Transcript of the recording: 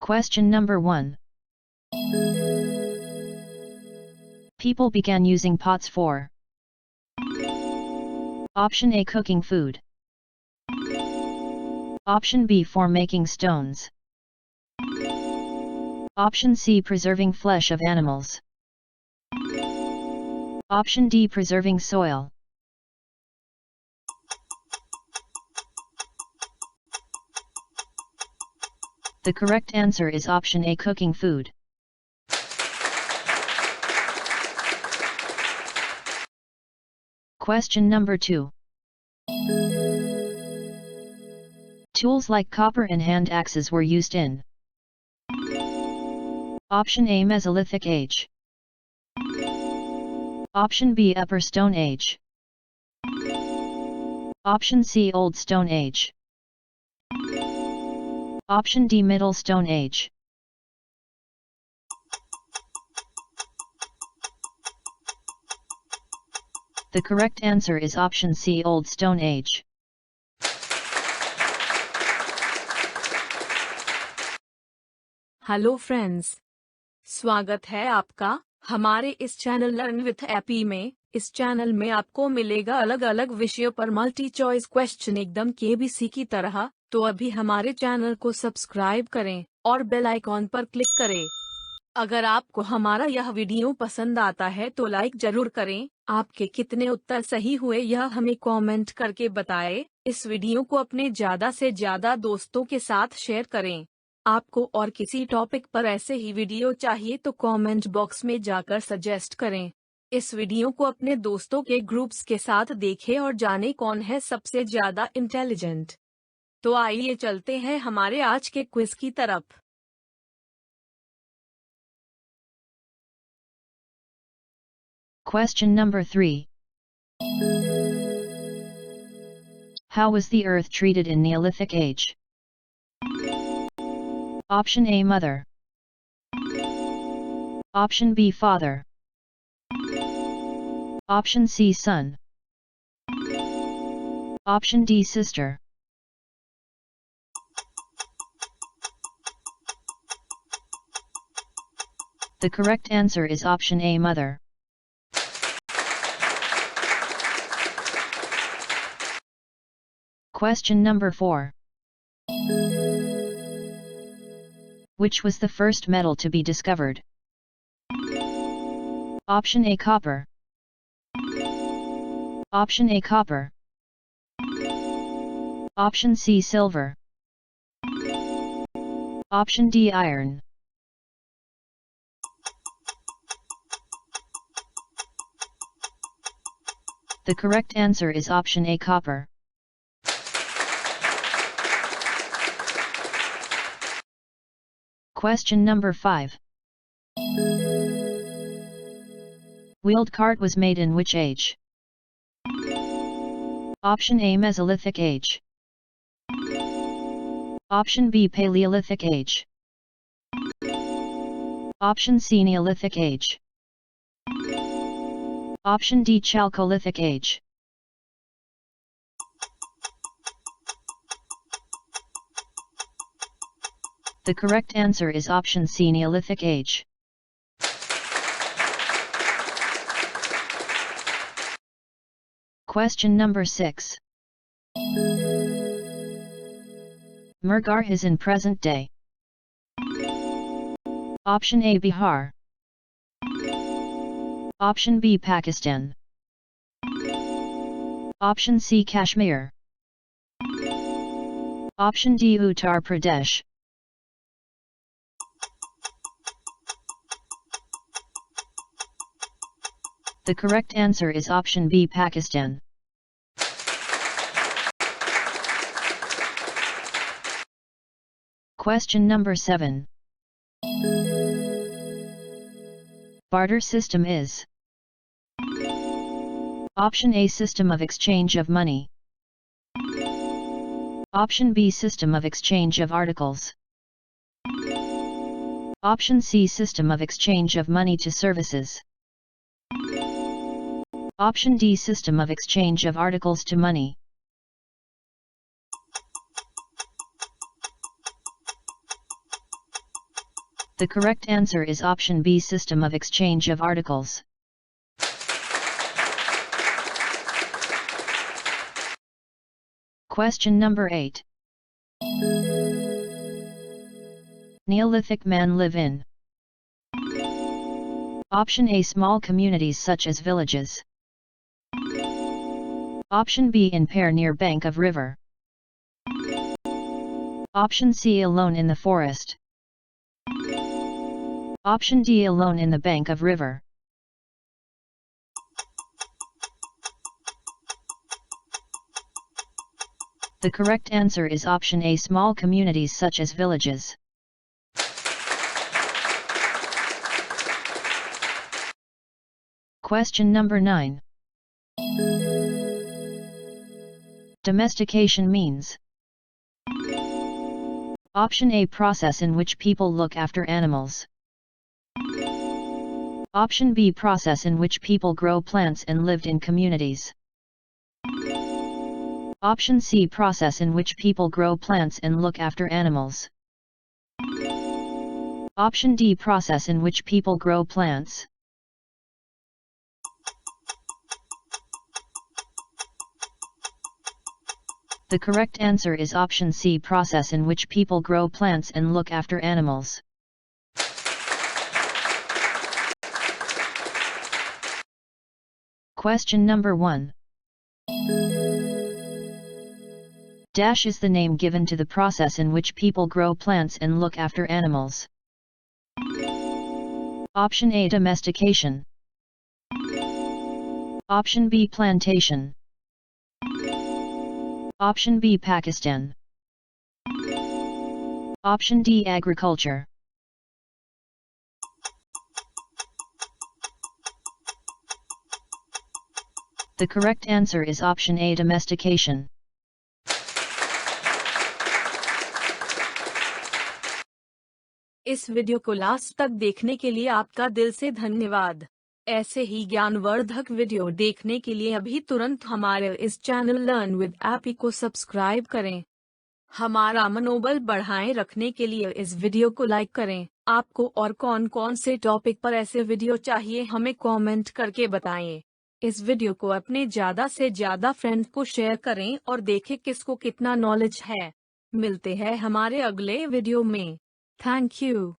Question number 1. People began using pots for Option A, cooking food. Option B, for making stones. Option C, preserving flesh of animals. Option D, preserving soil. The correct answer is option A, cooking food. Question number 2. Tools like copper and hand axes were used in Option A, Mesolithic Age. Option B, Upper Stone Age. Option C, Old Stone Age. Option D, Middle Stone Age. The correct answer is option C, Old Stone Age. Hello friends, स्वागत है आपका हमारे इस channel learn with AP में। इस channel में आपको मिलेगा अलग अलग विषयों पर मल्टी चॉइस क्वेश्चन एकदम केबीसी की तरह। तो अभी हमारे चैनल को सब्सक्राइब करें और बेल आइकॉन पर क्लिक करें। अगर आपको हमारा यह वीडियो पसंद आता है तो लाइक जरूर करें। आपके कितने उत्तर सही हुए यह हमें कमेंट करके बताएं। इस वीडियो को अपने ज्यादा से ज्यादा दोस्तों के साथ शेयर करें। आपको और किसी टॉपिक पर ऐसे ही वीडियो चाहिए तो कमेंट बॉक्स में जाकर सजेस्ट करें। इस वीडियो को अपने दोस्तों के ग्रुप्स के साथ देखें और जाने कौन है सबसे ज्यादा इंटेलिजेंट। तो आइए चलते हैं हमारे आज के क्विज की तरफ। Question number 3. How was the earth treated in Neolithic Age? Option A, Mother. Option B, Father. Option C, Son. Option D, Sister. The correct answer is option A, Mother. Question number 4. Which was the first metal to be discovered? Option A, copper. Option A, copper. Option C, silver. Option D, iron. The correct answer is option A, copper. Question number 5. Wheeled cart was made in which age? Option A, Mesolithic Age. Option B, Paleolithic Age. Option C, Neolithic Age. Option D, Chalcolithic Age. The correct answer is option C, Neolithic Age. Question number 6. Merkar is in present day. Option A, Bihar. Option B, Pakistan. Option C, Kashmir. Option D, Uttar Pradesh. The correct answer is option B, Pakistan. Question number 7. Barter system is Option A, system of exchange of money. Option B, system of exchange of articles. Option C, system of exchange of money to services. Option D, system of exchange of articles to money. The correct answer is option B, system of exchange of articles. Question number 8. Neolithic man live in. Option A, small communities such as villages. Option B, in pair near bank of river. Option C, alone in the forest. Option D, alone in the bank of river. The correct answer is option A, small communities such as villages. Question number 9. Domestication means. Option A, process in which people look after animals. Option B, process in which people grow plants and lived in communities. Option C, process in which people grow plants and look after animals. Option D, process in which people grow plants. The correct answer is option C, process in which people grow plants and look after animals. Question number 1. Dash is the name given to the process in which people grow plants and look after animals. Option A, domestication. Option B, plantation. Option B, Pakistan. Option D, agriculture. The correct answer is option A, domestication. इस video को last तक देखने के लिए आपका दिल से धन्यवाद। ऐसे ही ज्ञानवर्धक वीडियो देखने के लिए अभी तुरंत हमारे इस चैनल लर्न विद एपी को सब्सक्राइब करें। हमारा मनोबल बढ़ाए रखने के लिए इस वीडियो को लाइक करें। आपको और कौन कौन से टॉपिक पर ऐसे वीडियो चाहिए हमें कमेंट करके बताएं। इस वीडियो को अपने ज़्यादा से ज़्यादा फ्रेंड्स को शेयर करें और देखें किसको कितना नॉलेज है। मिलते हैं हमारे अगले वीडियो में। Thank you.